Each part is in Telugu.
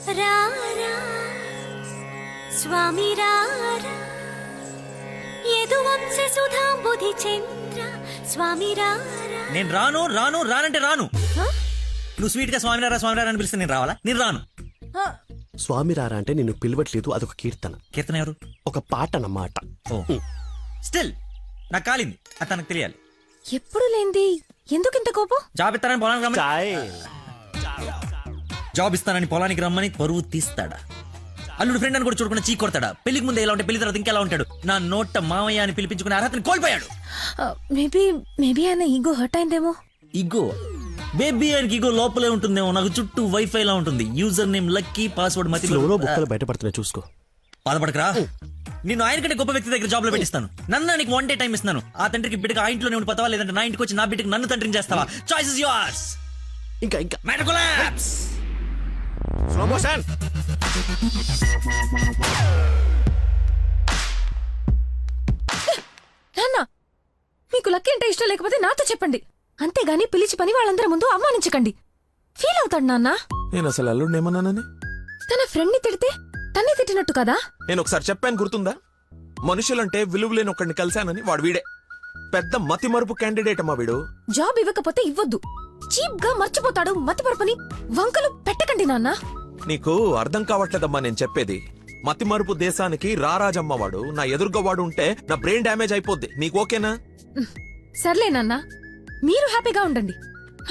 రారా స్వామి రారా యదువంశ సుధాంబుధి చంద్ర స్వామి రారా. నేను రాను రాను రానంటే రాను. నువ్వు స్వీట్ గా స్వామినారా స్వామినారా అని పిలిస్తే నేను రావాలా? నేను రాను. స్వామి రారా అంటే నిన్ను పిలవట్లేదు, అదొక కీర్తన. కీర్తన ఎవరు? ఒక పాట అన్నమాట. ఓ స్టిల్ నాకు కాలింది, అది తనకు తెలియాలి. ఎప్పుడు లేంది ఎందుకు ఇంత కోపం? జాబ్ ఇస్తానని పొలానికి రమ్మని, జాబ్ ఇస్తానని పొలానికి రమ్మని పరువు తీస్తాడా? అల్లుడు ఫ్రెండ్ అని కూడా చూడకుండా చీ కొడతాడా? పెళ్లికి ముందు ఎలా ఉంటే పెళ్లి తర్వాత ఇంకెలా ఉంటాడు? నా నోట మామయ్య అని పిలిపించుకునే అర్హతని కోల్పోయాడు. మేబీ ఆయన ఈగో హర్ట్ అయిందేమో. ఇగో బేబీ ఆయనకి ఇగో లోపలే ఉంటుందేమో. నాకు చుట్టూ వైఫై లా ఉంటుంది. యూజర్ నేమ్ లక్కీ, పాస్వర్డ్ మతి. బుక్కలు బయటపడుతున్నాయి చూసుకో. బాధపడకరా, నేను ఆయన కంటే గొప్ప వ్యక్తి దగ్గర జాబ్ లో పెట్టిస్తాను. నన్ను నీకు 1 day టైం ఇస్తున్నాను. ఆ తండ్రికి బిడ్డగా ఆ ఇంట్లోనే ఉండి పోతావా, లేదంటే నా ఇంటికి వచ్చి నా బిడ్డకి నన్ను తండ్రిని చేస్తావా? Choice is yours. ఇంకా మ్యాటర్ కొలాప్స్. Slow motion. నాన్న, మీకు లక్కీ అంటే ఇష్టం లేకపోతే నాతో చెప్పండి, అంతేగాని పిలిచి పని వాళ్ళందరి ముందు అవమానించకండి. ఫీల్ అవుతాడు నాన్న. నేను అసలు అల్లుడిని ఏమన్నానని? తన ఫ్రెండ్ ని తిడితే తన్ని తిట్టినట్టు కదా. నేను ఒకసారి చెప్పాను, గుర్తుందా? మనుషులంటే విలువలేని ఒకడిని కలిశానని. వాడు వీడే పెద్ద మతి మరుపు క్యాండిడేట్ అమ్మా వీడు. జాబ్ ఇవ్వకపోతే ఇవ్వద్దు. చీప్ గా మర్చిపోతాడు. మతి పరపని వంకలు పెట్టకండి నాన్న. నీకు అర్థం కావట్లేదమ్మా నేను చెప్పేది. మతి మరుపు దేశానికి రారాజమ్మ వాడు. నా ఎదురుగా వాడు ఉంటే నా బ్రెయిన్ డ్యామేజ్ అయిపోద్ది. నీకు ఓకేనా? సర్లే నాన్న, మీరు హ్యాపీగా ఉండండి.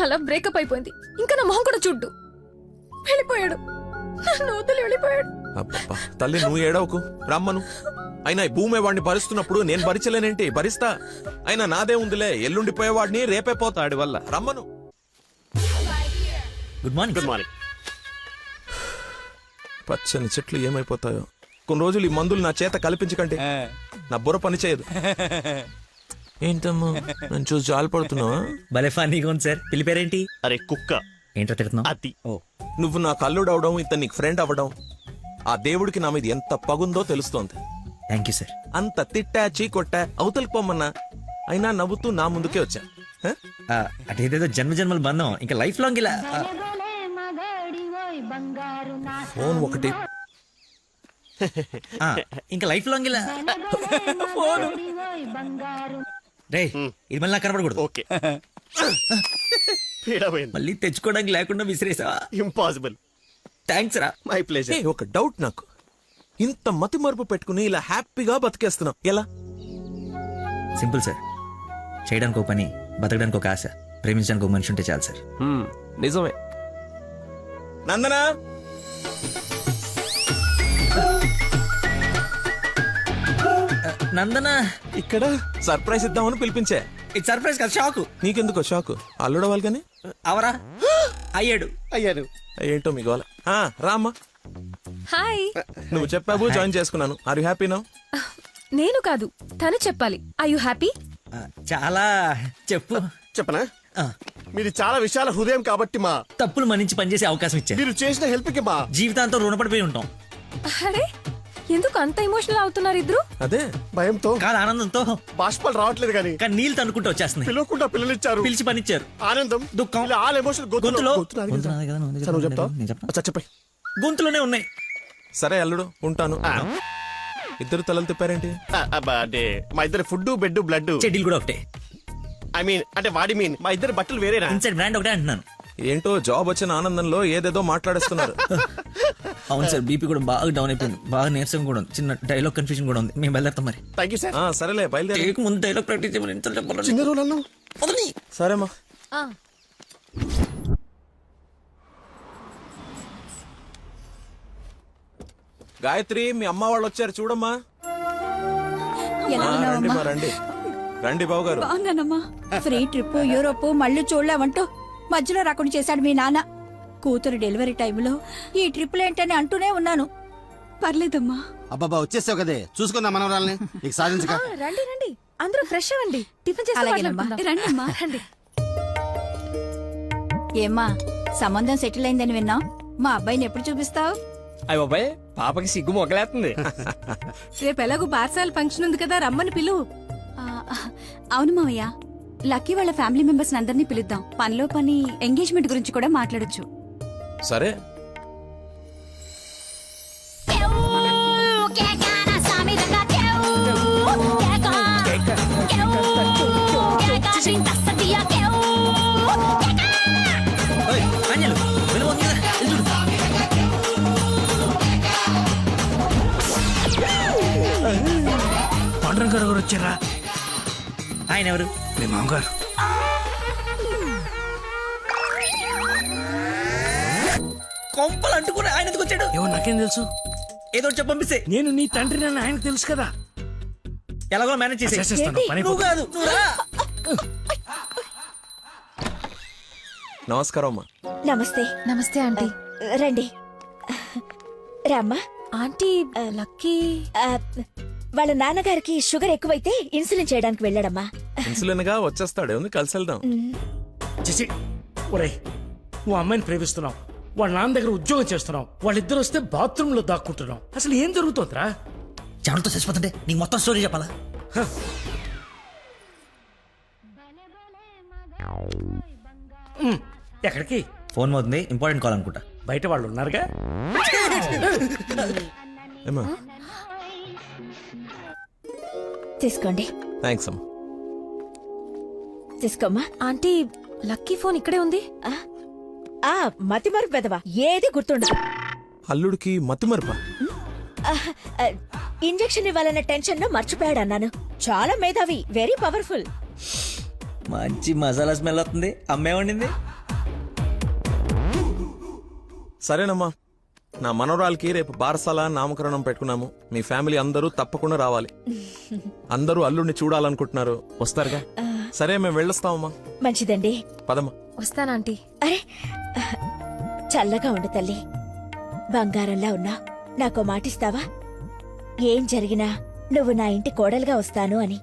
అలా బ్రేకప్ అయిపోయింది. ఇంకా నా మొహం కూడా చూడ్డు. వెళ్ళిపోయాడు, నన్ను వదిలి వెళ్ళిపోయాడు. అబ్బబ్బా, తల్లి నువ్వు ఏడవకు, రమ్మను. అయినా ఈ భూమి వాడిని భరిస్తున్నప్పుడు నేను భరించలేనేంటి? భరిస్తా. అయినా నాదే ఉందిలే, ఎల్లుండిపోయేవాడిని రేపే పోతాడి వల్ల. రమ్మను. Good morning. Good morning. పచ్చని చెట్లు ఏమైపోతాయో. కొన్ని రోజులు ఈ మందులు నా చేత కల్పించకండి, నా బుర్ర పని చేయదు. ఏంటమ్మా నన్ను చూసి జాలిపడుతున్నావా? భలే ఫన్నీగా ఉంది సార్. పిల్లి పేరేంటి? అరే కుక్క. ఏంటో తిడుతున్నావు? అతి. ఓ, నువ్వు నాకు అల్లుడు అవడం, ఇతను నీకు ఫ్రెండ్ అవ్వడం, ఆ దేవుడికి నా మీద ఎంత పగుందో తెలుస్తోంది. Thank you sir. అంత తిట్టా చీకొట్టా అవతలికి పొమ్మన్నా అయినా నవ్వుతూ నా ముందుకే వచ్చా. అదేదేదో జన్మ జన్మల బంధం ఇంకా లైఫ్ లాంగ్ ఇలా. ఫోన్ ఒకటి ఇంకా లైఫ్ లాంగ్ ఇలా. రే, ఇది మళ్ళీ నాకు కనపడకూడదు. ఓకే. పీడమైంది. మళ్ళీ తెచ్చుకోవడానికి లేకుండా విసిరేసావా? ఇంపాసిబుల్. థ్యాంక్స్ రా. My pleasure. ఒక డౌట్ నాకు. ఇంత మతి మరుపు పెట్టుకుని ఇలా హ్యాపీగా బతికేస్తున్నావు ఎలా? Simple sir. చేయడానికి ఒక పని, బతకడానికి ఒక ఆశ, ప్రేమించడానికి ఒక మనిషి ఉంటే చాలు సార్. నిజమే. నందనా, నందన ఇక్కడ సర్ప్రైజ్ ఇద్దామని పిలిపించే. ఇది సర్ప్రైజ్ కదా, షాకు. నీకెందుకో షాకు? అల్లుడవాలి కానీ అవరా అయ్యాడు. అయ్యారు. ఏంటో మీ గోల. రామ్మా. హాయ్. నువ్వు చెప్పావు, జాయిన్ చేసుకున్నాను. Are you happy now? నేను కాదు, తను చెప్పాలి. I you happy? చాలా. చెప్పు. చెప్పనా? ఆ, మీది చాలా విశాల హృదయం కాబట్టి మా తప్పులు మన్నించి పనిచేసే అవకాశం ఇచ్చాను. మీరు చేసిన హెల్ప్ కి మా జీవితాంతం రుణపడిపోయి ఉంటాం. అరే, ఎందుకు అంత ఎమోషనల్ అవుతున్నారు ఇద్దరు? అదే భయంతో కాదు, ఆనందంతో. బాష్పాలు రావట్లేదు కానీ కానీ నీళ్ళు తనుకుంటూ వచ్చేస్తున్నాయి. పిలవకుండా పిల్లలిచ్చారు, పిలిచి పనిచ్చారు. ఆనందం, దుఃఖం, ఇలా ఆల్ ఎమోషన్ గొంతులో. గొంతులో గొంతు నాది కదా, నువ్వు నువ్వు చెప్తావా? నేను చెప్పనా? అచ్చా, చెప్పండి. గొంతులోనే ఉన్నాయి. సరే అల్లుడు ఉంటాను. ఇద్దరు తలలు తిప్పారేంటి? అంటే మా ఇద్దరు ఫుడ్ బెడ్ బ్లడ్. చెడ్డీలు కూడా ఒకటే. ఐ మీన్ అంటే వాడి మీన్ మా ఇద్దరు బట్టలు వేరేనా? ఇన్సైడ్ బ్రాండ్ ఒకటే అంటున్నాను. ఏంటో జాబ్ వచ్చిన ఆనందంలో ఏదేదో మాట్లాడేస్తున్నారు. అవును సార్, బీపీ కూడా బాగా డౌన్ అయిపోయింది. బాగా నీరసం కూడా ఉంది. చిన్న డైలాగ్ కన్ఫ్యూజన్ కూడా ఉంది. మేము బయలుదేరుతాం మరి. Thank you sir. సరేలే బయలుదేరి. ముందు డైలాగ్ ప్రాక్టీస్ చేయమని ఎంత చెప్పాలి? చిన్న రోల్ అన్నావు. సరేమ్మా. గాయత్రి, మీ అమ్మ వాళ్ళు వచ్చారు చూడమ్మా. రండి మా, రండి రండి బాబు గారు. బాగున్నానమ్మా. ఫ్రీ ట్రిప్ యూరోప్ మళ్ళీ చూడలేమంటూ మధ్యలో రాకుండా చేశాడు మీ నాన్న. కూతురు డెలివరీ టైంలో ఈ ట్రిప్లేంటని అంటూనే ఉన్నాను. పర్లేదమ్మా. అబ్బాబా వచ్చేసావు కదే, చూసుకుందాం మనవరాల్ని. నీకు సాధించక. రండి రండి, అందరూ ఫ్రెష్ అవ్వండి. టిఫిన్ చేసి అలాగేనమ్మా. రండమ్మా. రండి. ఏమ్మా, సంబంధం సెటిల్ అయిందని విన్నాం. మా అబ్బాయిని ఎప్పుడు చూపిస్తావు? అయ్య బాబాయ్, పాపకి సిగ్గు మొగలేస్తుంది. రేపు ఎలాగో పార్సల్ ఫంక్షన్ ఉంది కదా, రమ్మని పిలువు. అవును మావయ్య, లక్కీ వాళ్ళ ఫ్యామిలీ మెంబర్స్ అందరినీ పిలుద్దాం. పనిలో పని ఎంగేజ్మెంట్ గురించి కూడా మాట్లాడొచ్చు. సరే ఓయ్, ఆంజనేయులు, వెళ్ళిపోతుంది కదా, వెళ్ళి చూడు. పాండురంగ గారు వచ్చారా? ఆయన ఎవరు? మీ మామగారు. కొంపలు అంటుకుని ఆయన ఎందుకు వచ్చాడు? ఏమో నాకేం తెలుసు. ఏదో ఒకటి చెప్పి పంపిస్తే నేను నీ తండ్రి నన్ను ఆయనకు తెలుసు కదా. ఎలాగో మేనేజ్ చేసి. చేసేస్తాను పని. నువ్వు కాదు, నువ్వు రా. నమస్కారం అమ్మా. నమస్తే. నమస్తే ఆంటీ. రండి రామ్మా. ఆంటీ లక్కీ ఆ, వాళ్ళ నాన్నగారికి షుగర్ ఎక్కువైతే ఇన్సులిన్ చేయడానికి వెళ్ళాడమ్మా. ఇన్సులిన్ గా వచ్చేస్తాడు, ఉంది కలిసి వెళ్దాం. చేసి ఒరేయ్, నువ్వు అమ్మాయిని ప్రేమిస్తున్నావు, వాళ్ళ నాన్న దగ్గర ఉద్యోగం చేస్తున్నావు, వాళ్ళిద్దరు వస్తే బాత్రూమ్ లో దాక్కుంటున్నావు. అసలు ఏం జరుగుతోందిరా? చెమటతో చచ్చిపోతుంటే నీకు మొత్తం స్టోరీ చెప్పాలా? ఎక్కడికి? ఫోన్ అవుతుంది, ఇంపార్టెంట్ కాల్ అనుకుంటా. బయట వాళ్ళు ఉన్నారుగా. ఏమా? తీసుకోండి. థ్యాంక్స్ అమ్మా. తీసుకోమ్మా. ఆంటీ లక్కీ ఫోన్ ఇక్కడే ఉంది. ఆ మతిమరు పెదవా, ఏది గుర్తుండదు. అల్లుడికి మతిమరుపా? ఇంజెక్షన్ ఇవ్వాలన్న టెన్షన్ లో మర్చిపోయాడు అన్నాను. చాలా మేధావి, వెరీ పవర్ఫుల్. మంచి మసాలా స్మెల్ వస్తుంది. అమ్మే వండింది. సరేనమ్మా, నా మనవరాలకి రేపు బారసాల నామకరణం పెట్టుకున్నాము. మీ ఫ్యామిలీ అందరూ తప్పకుండా రావాలి. అందరూ అల్లుడిని చూడాలనుకుంటున్నారు, వస్తారుగా? సరే, మేము వెళ్ళొస్తామమ్మా. మంచిదండి. పదమ్మా. వస్తానంటీ. అరే చల్లగా ఉండు తల్లి, బంగారంలా ఉన్నా. నాకో మాటిస్తావా? ఏం జరిగినా నువ్వు నా ఇంటి కోడలుగా వస్తాను అని.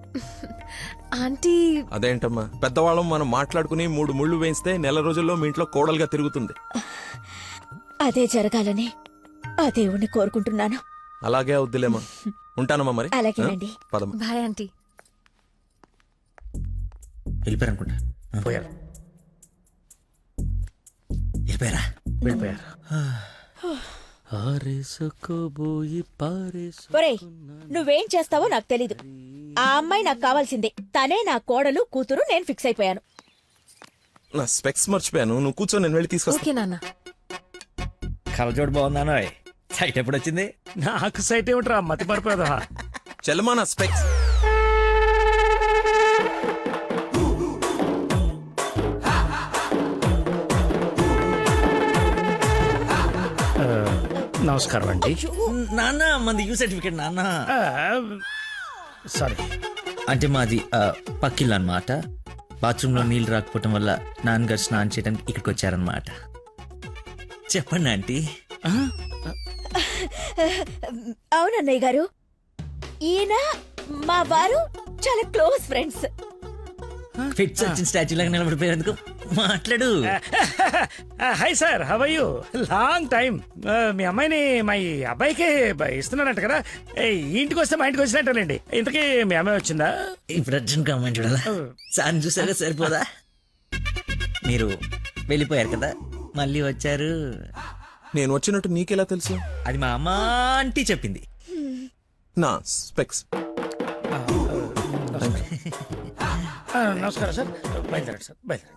ఆంటీ అదేంటమ్మా, పెద్దవాళ్ళం మనం మాట్లాడుకుని 3 ముళ్ళు వేయిస్తే నెల రోజుల్లో మీ ఇంట్లో కోడలుగా తిరుగుతుంది. అదే జరగాలని ఆ దేవుణ్ణి కోరుకుంటున్నాను. అలాగే అవుద్దిలేమ్మా. ఉంటానమ్మా మరి. అలాగేనండి. పదమ్మా. Bye aunty. వెళ్ళిపోయారు అనుకుంటా. పోయారు. వెళ్ళిపోయారా? వెళ్ళిపోయారు. ఒరేయ్, నువ్వేం చేస్తావో నాకు తెలీదు. ఆ అమ్మాయి నాకు కావాల్సిందే. తనే నా కోడలు కూతురు. నేను ఫిక్స్ అయిపోయాను. నా స్పెక్స్ మర్చిపోయాను, నువ్వు కూర్చో, నేను వెళ్ళి తీసుకొస్తా. ఓకే నాన్న. కలజోడు బాగుందానో. సైట్ ఎప్పుడు వచ్చింది? నాకు సైట్ ఏమిట్రా, మతి మరిపోదా. చెల్లమా నా స్పెక్స్. నమస్కారం అండి. నాన్న, మంది యూ సర్టిఫికేట్ నాన్న. సారీ. అంటే మాది పక్కిల్లు అన్నమాట. బాత్రూమ్ లో నీళ్లు రాకపోవటం వల్ల నాన్నగారు స్నానం చేయడానికి ఇక్కడికి వచ్చారనమాట. చెప్పండి ఆంటీ. అవునన్నయ్య గారు, ఈయన మా వారు చాలా క్లోజ్ ఫ్రెండ్స్. ఫిట్స్ వచ్చిన స్టాచ్యూ లాగా నిలబడిపోయేందుకు మాట్లాడు. Hi sir, how are you? Long time. మీ అమ్మాయిని మా ఈ అబ్బాయికి ఇస్తున్నానంట కదా. ఈ ఇంటికి వస్తే మా ఇంటికి వచ్చినట్టేనండి. ఇంతకీ మీ అమ్మాయి వచ్చిందా? ఇప్పుడు అర్జున్ కామెంట్ చూడాలా? సార్ చూసారా, సరిపోదా? మీరు వెళ్ళిపోయారు కదా, మళ్ళీ వచ్చారు. నేను వచ్చినట్టు నీకెలా తెలుసు? అది మా అమ్మ ఆంటీ చెప్పింది. నా స్పెక్స్. నమస్కారం సార్. బయలుదేరండి సార్, బయలుదేరండి.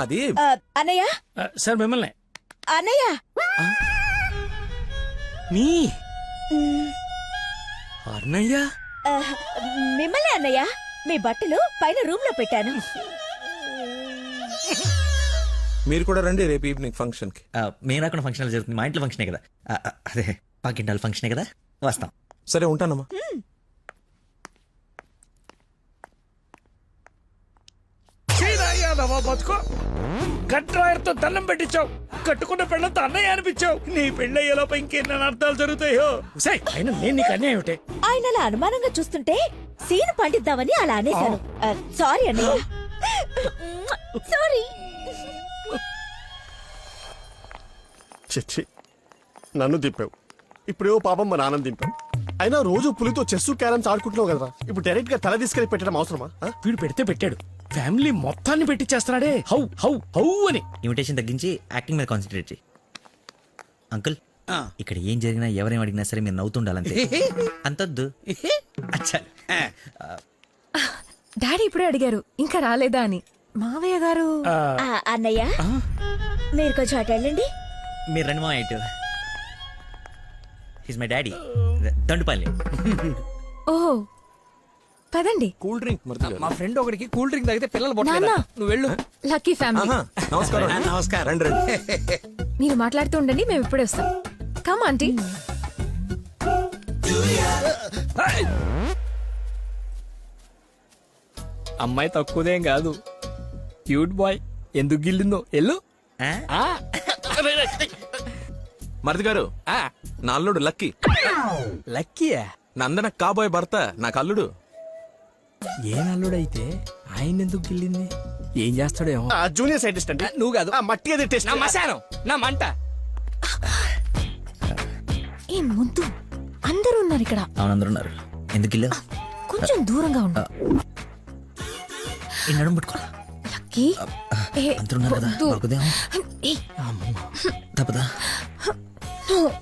అది అన్నయ్య, సార్ మిమ్మల్ని. అన్నయ్య. మీ అన్నయ్య? మిమ్మల్ని అన్నయ్య. మీ బట్టలు పైన రూమ్ లో పెట్టాను. మీరు కూడా రండి రేపు ఈవినింగ్ ఫంక్షన్ కి. మేము రాకుండా ఫంక్షన్ జరుగుతుంది. మా ఇంట్లో ఫంక్షనే కదా. అదే పక్కింటాల ఫంక్షనే కదా, వస్తాం. సరే, ఉంటానమ్మా. బతుకో, కట్రాయర్తో దండం పెట్టించావు, కట్టుకున్న పెళ్ళంతా అన్నయ్య అనిపించావు. నీ పెళ్ళయ్యేలోపు ఇంకెన్ని అర్థాలు జరుగుతాయో. అయినా నేను నీకు అన్యాయం ఏమిటి? ఆయన అలా అనుమానంగా చూస్తుంటే సీన్ పండిద్దామని అలా అనేశాను. సారీ అన్నయ్య. సారీ. చిచ్చి, నన్ను దింపావు. ఇప్పుడేవో పాపం మా నాన్న దింపావు. అయినా రోజు పులితో చెస్ క్యారమ్స్ ఆడుకుంటున్నావు కదా, ఇప్పుడు డైరెక్ట్ గా తల తీసుకెళ్లి పెట్టడం అవసరమా? వీడు పెడితే పెట్టాడు, ఫ్యామిలీ మొత్తాన్ని పెట్టిచ్చేస్తున్నాడే. హౌ హౌ హౌ అని. ఇన్విటేషన్ తగ్గించి యాక్టింగ్ మీద కాన్సన్ట్రేట్ చేయి. అంకుల్, ఇక్కడ ఏం జరిగినా ఎవరేం అడిగినా సరే మీరు నవ్వుతుండాలంతే. అంతొద్దు. అచ్చా. డాడీ ఇప్పుడే అడిగారు ఇంకా రాలేదా అని. మావయ్య గారు అన్నయ్య మీరు కొంచెం అటు వెళ్ళండి. మీరు రండి మా ఇటు. His my daddy. దండుపల్లి. ఓహో పదండి. కూల్ డ్రింక్ మరిది గారు. మా ఫ్రెండ్ ఒకడికి కూల్ డ్రింక్ తాగితే పిల్లలు నాన్న. పొట్టలేదు. నువ్వు వెళ్ళు. Lucky family. ఆహా, నమస్కారం. నమస్కారం. రండి రండి. మీరు మాట్లాడుతూ ఉండండి మేము ఇప్పుడే వస్తాం. Come aunty. అమ్మాయి తక్కువదేం కాదు, క్యూట్ బాయ్. ఎందుకు గిల్లిందో ఎల్లు. ఆ? ఆ, మరిది గారు, ఆ, నా అల్లుడు లక్కీ. లక్కీయా? నందన కాబోయే భర్త నాకు అల్లుడు. ఏ నల్లుడైతే ఆయన ఎందుకు గిల్లింది? ఏం చేస్తాడేమో. జూనియర్ సైంటిస్ట్ అండి. నువ్వు కాదు, మట్టి అది టెస్ట్. నా మశానం, నా మంట. ఏ ముద్దు అందరూ ఉన్నారు ఇక్కడ. అవునందరూ ఉన్నారు. ఎందుకు ఇల్లు కొంచెం దూరంగా ఉండు. ఈ నడుము పట్టుకో. లక్కీ. ఏ, అందరూ ఉన్నారు కదా, వద్దు. దొరుకుదేమో. ఏ, తప్పదా?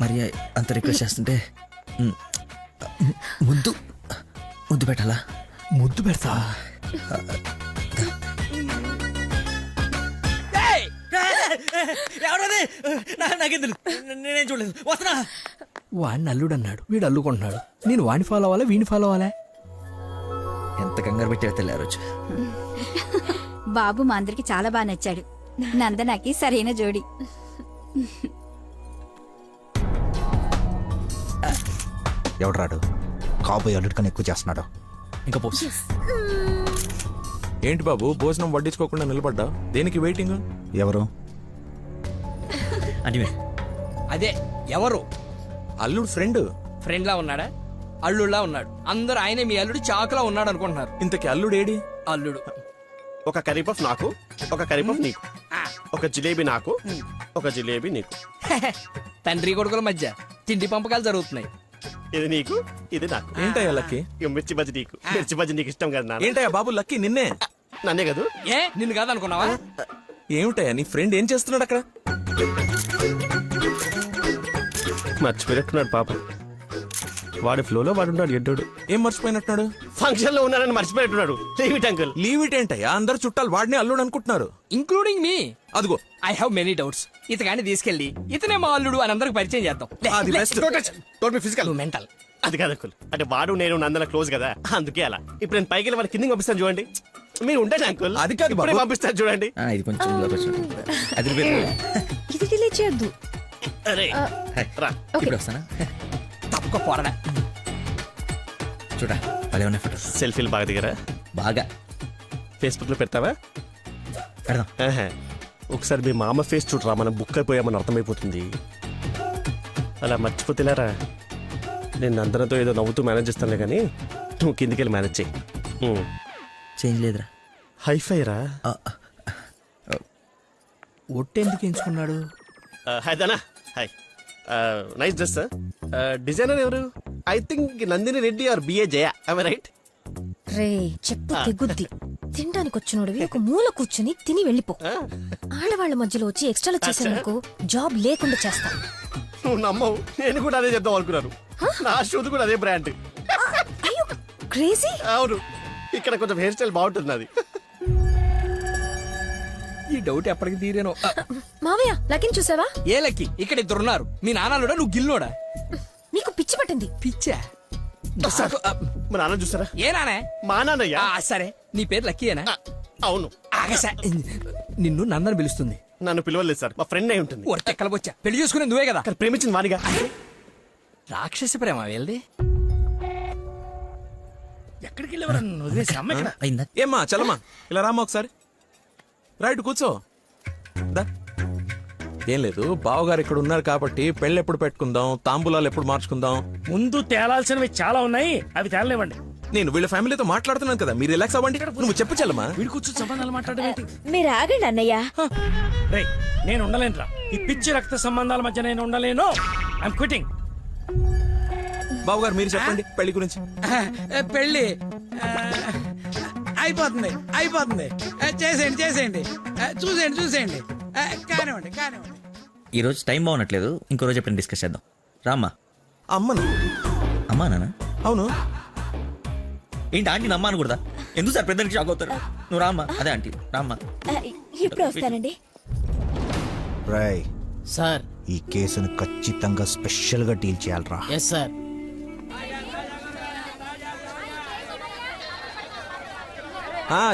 మరి అంత రిక్వెస్ట్ చేస్తుంటే ముద్దు ముద్దు పెట్టాలా? ముద్దు పెడతా. ఎవరది? నాకేం తెలుసు, నేనేం చూడలేదు. వస్తున్నా. వాడిని అల్లుడు అన్నాడు, వీడు అల్లుకుంటున్నాడు. నేను వాడిని ఫాలో అవ్వాలా, వీడిని ఫాలో అవ్వాలా? ఎంత కంగారు పెట్టి తెల్లి ఆ రోజు. బాబు మా అందరికి చాలా బాగా నచ్చాడు. నందనకి సరైన జోడి. ఎవడు రాడు కాబోయే అల్లుడు కన్నా ఎక్కువ చేస్తున్నాడు. ఇంకా పోస్. ఏంటి బాబు భోజనం వడ్డించుకోకుండా నిలబడ్డా? దేనికి వెయిటింగ్? ఎవరు? అంటే అదే ఎవరు? అల్లుడు ఫ్రెండ్. ఫ్రెండ్ లా ఉన్నాడా? అల్లుడులా ఉన్నాడు. అందరూ ఆయనే మీ అల్లుడు చాకులా ఉన్నాడు అనుకుంటున్నారు. ఇంతకి అల్లుడు ఏడి? అల్లుడు ఒక కర్రీ పఫ్ నాకు, ఒక కర్రీ పఫ్ నీకు, ఒక జిలేబీ నాకు, ఒక జిలేబీ నీకు. తండ్రి కొడుకుల మధ్య తిండి పంపకాలు జరుగుతున్నాయి. ఇది నీకు, ఇది నాకు. ఏంటయ్యా లక్కీ? ఇక మిర్చి బజ్జి నీకు, మిర్చి బజ్జి నీకు ఇష్టం కదా నాన్న. ఏంటయ్యా బాబు లక్కీ నిన్నే? నన్నే కదా. ఏ నిన్ను కాదనుకున్నావా? ఏమిటయ్యా నీ ఫ్రెండ్ ఏం చేస్తున్నాడు అక్కడ? మర్చిపోయినట్టున్నాడు పాప. వాడి ఫ్లోలో వాడు ఉన్నాడు ఎడ్డోడు. ఏం మర్చిపోయినట్టున్నాడు? ఫంక్షన్ లో ఉన్నానని మర్చిపోయినట్టున్నాడు. Leave it uncle. Leave it ఏంటయ్యా? అందరు చుట్టాలు వాడిని అల్లుడు అనుకుంటున్నారు. Including me. అదిగో ఐ హావ్ మెనీ డౌట్స్. ఇతగాన్ని తీసుకెళ్లి ఇతనే మా అల్లుడు అని అందరికి పరిచయం చేద్దాం. అది బెస్ట్. ఫిజికల్ నువ్వు మెంటల్. అది కాదు అంకుల్. అంటే వాడు నేను నందన క్లోజ్ కదా, అందుకే అలా. ఇప్పుడు నేను పైకి వెళ్ళి వాడి కిందకి పంపిస్తాను చూడండి. మీరు ఉండండి అంకుల్. అది కాదు ఇప్పుడే బాబు. పంపిస్తాను చూడండి. ఇది కొంచెం అది ఇది డిలీట్ చేయొద్దు. అరే రా. ఇప్పుడు వస్తానా? తప్పక పోరడా. చూడా భలే ఉన్నాయి ఫోటో. సెల్ఫీలు బాగా దిగరా? బాగా ఫేస్బుక్ లో పెడతావా? పెడదాం. ఆహా. ఒకసారి మీ మామ ఫేస్ చూడరా, మనం బుక్ అయిపోయామని అర్థమైపోతుంది. అలా మర్చిపోతేలారా. నేను నందనతో ఏదో నవ్వుతూ మేనేజ్ చేస్తానులే కానీ నువ్వు కిందికి వెళ్ళి మేనేజ్ చేయి. చేంజ్ లేదురా. హైఫై రా. ఒట్టెందుకు ఎంచుకున్నాడు? Hi Dana. Hi. Nice dress. Designer ఎవరు? I think Nandini Reddy or B A Jaya. I right? రే చెప్పు తెగుద్ది. తినడానికి వచ్చినోడివి ఒక మూల కూర్చుని తిని వెళ్ళిపో. ఆడవాళ్ళ మధ్యలో వచ్చి ఎక్స్ట్రాలు చేసేందుకు జాబ్ లేకుండా చేస్తా. నువ్వు నమ్మవు, నేను కూడా అదే చెప్దాం అనుకున్నాను. నా షూది కూడా అదే బ్రాండ్. అయ్యో క్రేజీ. అవును, ఇక్కడ కొంచెం హెయిర్ స్టైల్ బాగుంటుంది అది. ఈ డౌట్ ఎప్పటికి తీరేనో. మావయ్య లకిన్ చూసావా? ఏ లక్కి? ఇక్కడ ఇద్దరున్నారు. మీ నాన్నలుడా, నువ్వు గిల్లోడా? నీకు పిచ్చి పట్టింది. పిచ్చా? మా నాన్న చూసారా? ఏ నానే? మా నాన్నయ్య. సరే నీ పేరు లక్కీయేనా? అవును. ఆగసా. నిన్ను నందని పిలుస్తుంది. నన్ను పిలవలేదు సార్, మా ఫ్రెండ్ అయి ఉంటుంది. వచ్చా పెళ్లి చేసుకునే నువ్వే కదా. కానీ ప్రేమించింది వానిగా. రాక్షసి ప్రేమ వెళ్ళి ఎక్కడికి వెళ్ళేవారు? వదిలేసి అమ్మ ఇక్కడ. అయిందా? ఏమ్మా చలమా ఇలా రామా ఒకసారి. రైట్ కూర్చో. దా. ఏం లేదు, బావగారు ఇక్కడ ఉన్నారు కాబట్టి పెళ్ళి ఎప్పుడు పెట్టుకుందాం, తాంబూలాలు ఎప్పుడు మార్చుకుందాం. ముందు తేలాల్సినవి చాలా ఉన్నాయి, అవి తేలనివ్వండి. నేను వీళ్ళ ఫ్యామిలీతో మాట్లాడుతున్నాను కదా, మీరు రిలాక్స్ అవ్వండి. నువ్వు చెప్పు చలమా. వీడి కూర్చొని సంబంధాలు మాట్లాడడం ఏంటి? మీరు ఆగండి అన్నయ్య. రేయ్ నేను ఉండలేనురా. ఈ పిచ్చి రక్త సంబంధాల మధ్య నేను ఉండలేను. I'm quitting. బావగారు మీరు చెప్పండి పెళ్లి గురించి. పెళ్ళి అయిపోతుంది అయిపోతుంది. చేసేయండి చేసేయండి. చూసేయండి చూసేయండి. కానివ్వండి కానివ్వండి. ఈ రోజు టైం బాగున్నట్లేదు, ఇంకో రోజు ఎప్పుడైనా డిస్కస్ చేద్దాం. రామ్మా. అమ్మను. అమ్మా నాన్న? అవును. ఏంటి ఆంటీ నమ్మా అనకూడదా? ఎందుకు సార్ పెద్దకి షాక్ అవుతారు? నువ్వు రామ్మా. అదే ఆంటీ రామ్మా. ఇప్పుడు వస్తానండి. రాయ్ సార్. ఈ కేసును ఖచ్చితంగా స్పెషల్ గా డీల్ చేయాలరా. Yes sir.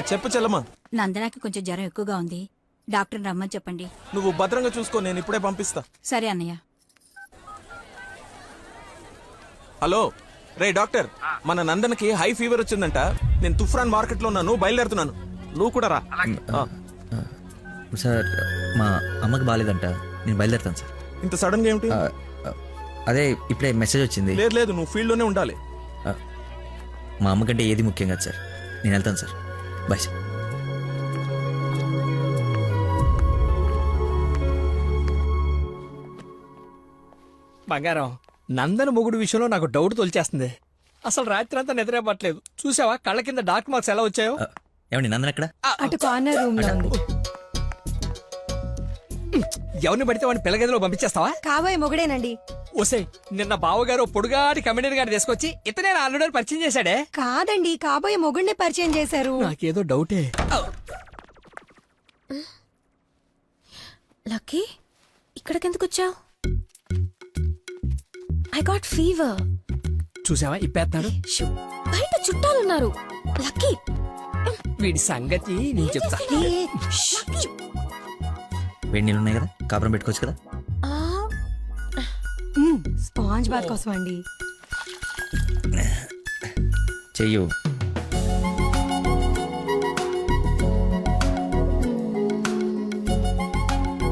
చెప్పు చెల్లమ్మా. నందనాకి కొంచెం జ్వరం ఎక్కువగా ఉంది, డాక్టర్ రమ్మని చెప్పండి. నువ్వు భద్రంగా చూసుకో, నేను ఇప్పుడే పంపిస్తా. సరే అన్నయ్య. హలో రే డాక్టర్, మన నందనకి హై ఫీవర్ వచ్చిందంట. నేను తుఫ్రాన్ మార్కెట్ లో ఉన్నాను, బయలుదేరుతున్నాను. నువ్వు కూడా రా. సార్ మా అమ్మకి బాగాలేదంట, నేను బయలుదేరుతాను సార్. ఇంత సడన్ గా ఏమిటి? అదే ఇప్పుడే మెసేజ్ వచ్చింది. లేదు లేదు, నువ్వు ఫీల్డ్ లోనే ఉండాలి. మా అమ్మకంటే ఏది ముఖ్యం కాదు సార్, నేను వెళ్తాను సార్. Bye sir. బంగారం, నందన మొగుడు విషయంలో నాకు డౌట్ తొలిచేస్తుంది. అసలు రాత్రి అంతా నిద్రపట్లేదు. చూసావా కళ్ళ కింద డార్క్ మార్క్స్ ఎలా వచ్చాయో? ఏమండి నందన ఎక్కడ? అటు కార్నర్ రూమ్ లో ఉంది. ఎవరిని పడితే వాడిని పిల్లగదిలో పంపించేస్తావా? కాబోయే మొగుడేనండి. ఓసే, నిన్న బావగారు పొడుగాటి కమెడియన్ గారు తీసుకొచ్చి ఇతనే ఆల్రెడీ పరిచయం చేశాడే. కాదండి, కాబోయే మొగుడిని పరిచయం చేశారు. నాకేదో డౌటే. లక్కీ, ఇక్కడికెందుకు వచ్చావు? I got fever. చూసావా ఇప్పేస్తున్నాడు. బయట చుట్టాలున్నారు. లక్కీ, వీడి సంగతి నేను చెప్తా. వేడి నీళ్ళు ఉన్నాయి కదా, కాపురం పెట్టుకోవచ్చు కదా. స్పాంజ్ బాత్ కోసం అండి. చెయ్యు.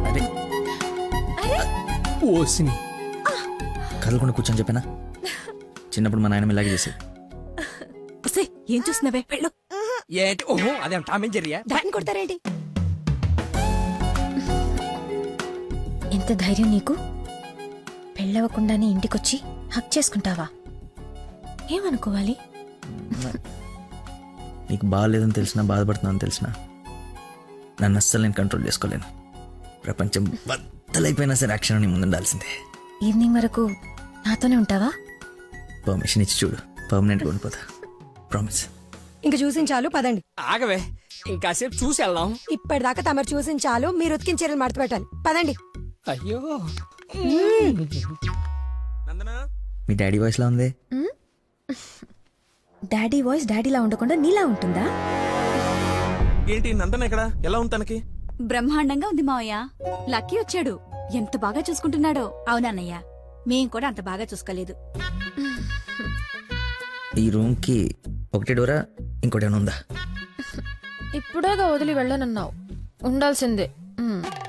అదే ఓసిని కదలకుండా కూర్చొని చెప్పానా? చిన్నప్పుడు మా నాయనమ్మ ఇలాగే చేసేది. ఏం చూస్తున్నావే? వెళ్ళు. ఏంటి? ఓహో, అదేం టామ్ అండ్ జెర్రీయా? దాన్ని కొడతారేంటి? ఎంత ధైర్యం నీకు? పెళ్ళవకుండానే ఇంటికొచ్చి హక్ చేసుకుంటావా? ఏమనుకోవాలి? నీకు బాగాలేదని తెలిసినా, బాధపడుతున్నాను తెలిసినా, నన్ను అస్సలు నేను కంట్రోల్ చేసుకోలేను. ప్రపంచం బద్దలైపోయినా సరే అక్షరం నీ ముందుండాల్సిందే. ఈవినింగ్ వరకు నాతోనే ఉంటావా? పర్మిషన్ ఇచ్చి చూడు, పర్మనెంట్గా ఉండిపోతా. ప్రామిస్. ఇంక చూసించాలు, పదండి. ఆగవే, ఇంకాసేపు చూసి వెళ్దాం. ఇప్పటిదాకా తమరు చూసించాలు, మీరు ఉతికిన చీరలు మడత పెట్టాలి. పదండి. అయ్యో, నందనా, మీ డాడీ వాయిస్ లా ఉంది. డాడీ వాయిస్ డాడీలా ఉండకుండా నీలా ఉంటుందా? ఏంటి నందన ఎక్కడ? ఎలా ఉంది తనకి? బ్రహ్మాండంగా ఉంది మావయ్య. లక్కీ వచ్చాడు, ఎంత బాగా చూసుకుంటున్నాడో. అవునన్నయ్య, మేం కూడా అంత బాగా చూసుకోలేదు. ఈ రూమ్ కి ఒకటే డోరా, ఇంకోటి ఏమైనా ఉందా? ఇప్పుడేగా వదిలి వెళ్ళనన్నావు, ఉండాల్సిందే.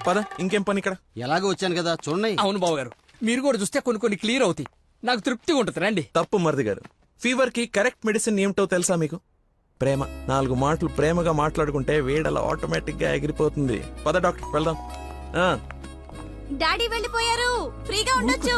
పద, ఇంకేం పని ఇక్కడ? ఎలాగో వచ్చాను కదా, చూడండి. అవును బావగారు, మీరు కూడా చూస్తే కొన్ని క్లియర్ అవుతాయి. నాకు తృప్తిగా ఉంటుంది. రండి. తప్పు మరిది గారు. ఫీవర్ కి కరెక్ట్ మెడిసిన్ ఏమిటో తెలుసా మీకు? ప్రేమ. 4 మాటలు ప్రేమగా మాట్లాడుకుంటే వేడలా ఆటోమేటిక్ గా ఎగిరిపోతుంది. పద డాక్టర్, వెళ్దాం. డాడీ వెళ్ళిపోయారు, ఫ్రీగా ఉండొచ్చు.